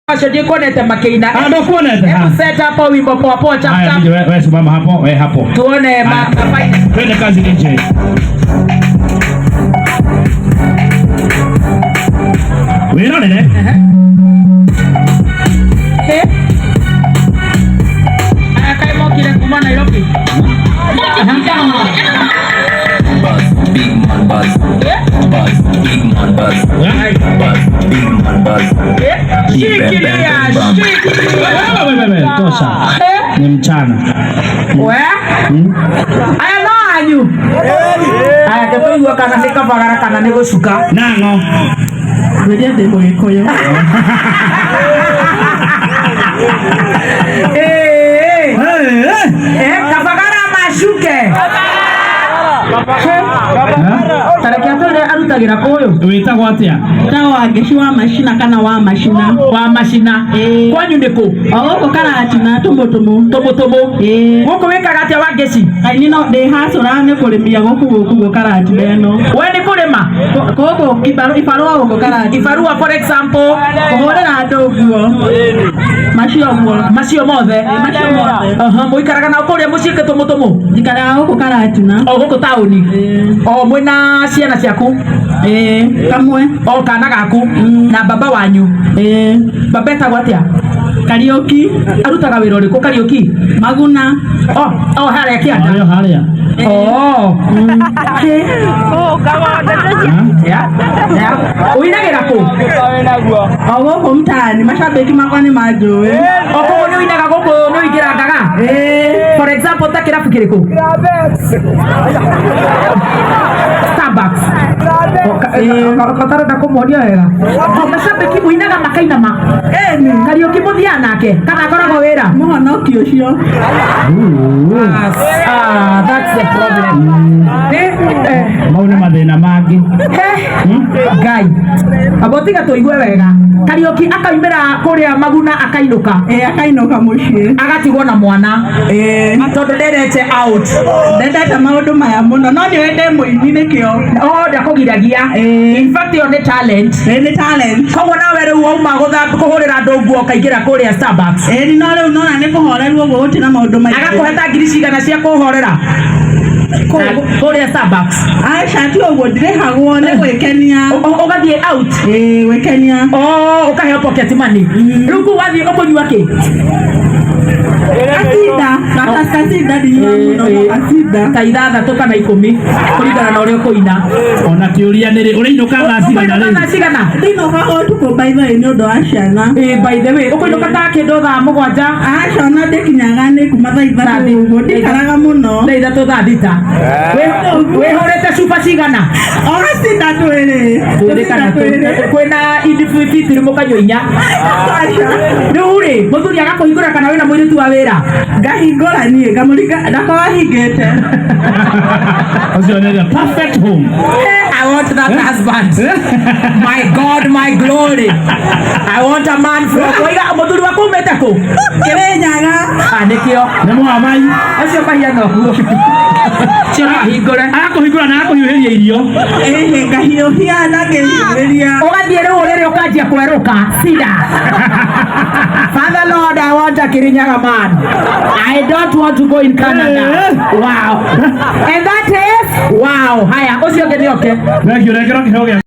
Washoje konete makeina. Ndo konete. Hebu set hapo wimbo poa poa chap chap. Wewe simama hapo, wewe hapo. Tuone makafaida. Twende kazi DJ. Wewe nani ne? Kai mo kile kuma Nairobi. Buzz, big man buzz. Buzz, big man buzz. Buzz, big man buzz. Shikilia. Wewe tosha. Ni mchana. We? Aya no anyu. Aya keto iwa kana sika bagara kana nego suka. Nango. Wewe ndemo ikoyo. Kabagara mashuke. Tarakia tole arutagira koyo. Witagwo atia? Tawa geshi wa mashina kana wa mashina. Wa mashina. Kwanyu ndiko. Ogoko kana atina tomotomo. Tomotomo. Goko wekaga atia wa geshi. Kaini no de hasora ne kulimia goku kana atibeno. We ni kulima. Koko ifarua goko kana. Ifarua for example. Kohora na doguo. Mashio guo. Mashio mothe. Mashio mothe. Muikaraga na kuria mucike tomotomo. Jikara goko kana atina. Goko tauni. Mwina ciana ciaku. Kamwe. Kana gaku. Na baba wanyu. Baba etagwo atia? Karaoke. Arutaga wira uriku Karaoke? Maguna. Haria kianda. Haria haria. Uinagira ku? Ogoko mtani mashabiki makwane majoe. Okogo ni uinaga goko no igirangaga. For example takirafu kiriku? Starbucks. Katara ndakumonia wega. Mashabiki muinaga makaina ma. Karaoke muthia nake kana akoragwo wira? Muhonoki ucio. That's the problem. Mauna mathina mangi. Ngai. Abotiga tuigue wega. Karaoke akaimira kuria Maguna akainuka. Akainuka mucie. Agatigwo na mwana. Tondu nderete out. Ndendete maundu maya muno no ni wende muini nikio. Ndakugiragia. In fact yo ni talent. Ni talent. Koguo nawe riu wauma kuhurira andu nguo kaingira kuria Starbucks. Ni no riu nona ni kuhorerwo guo gutina maundu maingĩ. Agakuheta ngiri cigana cia kuhorera kuria Starbucks. Aisha ti oguo ndirihagwo ni gwikenia. Ugathie out. Gwikenia. Ukaheo pocket money. Riu ku wathie ukunyua ki? Asida. Asida ndiyo asida. Ta ithathatũ kana 10 kuringana na uria kuina. Ona kiuria niri uriinuka thaa cigana riu? Thaa cigana? Ndinuka utuko by the way ni undu wa ciana. By the way ukuinuka ta kindu thaa 7. Aisha ona ndikinyaga ni kuma thaa 3 uguo ndikaraga muno. Thaa 3 thaa 6. Wihurite cuba cigana? Asida twiri. Kwina indifitiri mukanywa inya. Riu ri muthuri agakuhingura kana wina muiritu wa wira? Ngahingura nie ngamurika ndakorwo hingite. Ucio ni the perfect home. I want that husband. My God, my glory. I want a man from Koiga. Muthuri waku umete ku? Kirinyaga. Nikio. Ni mwamai. Acio mahiano huo. Cio hingure. Agakuhingura na akuhiuhiria irio. Ngahiuhia na ngihiuhiria. Ugathie riu riri ukanjia kweruka. Sida. Father Lord, I want a Kirinyaga man. I don't want to go in Canada. Wow. And that is wow. Haya, ucio ngi nioke. Rekio rekero kihoge.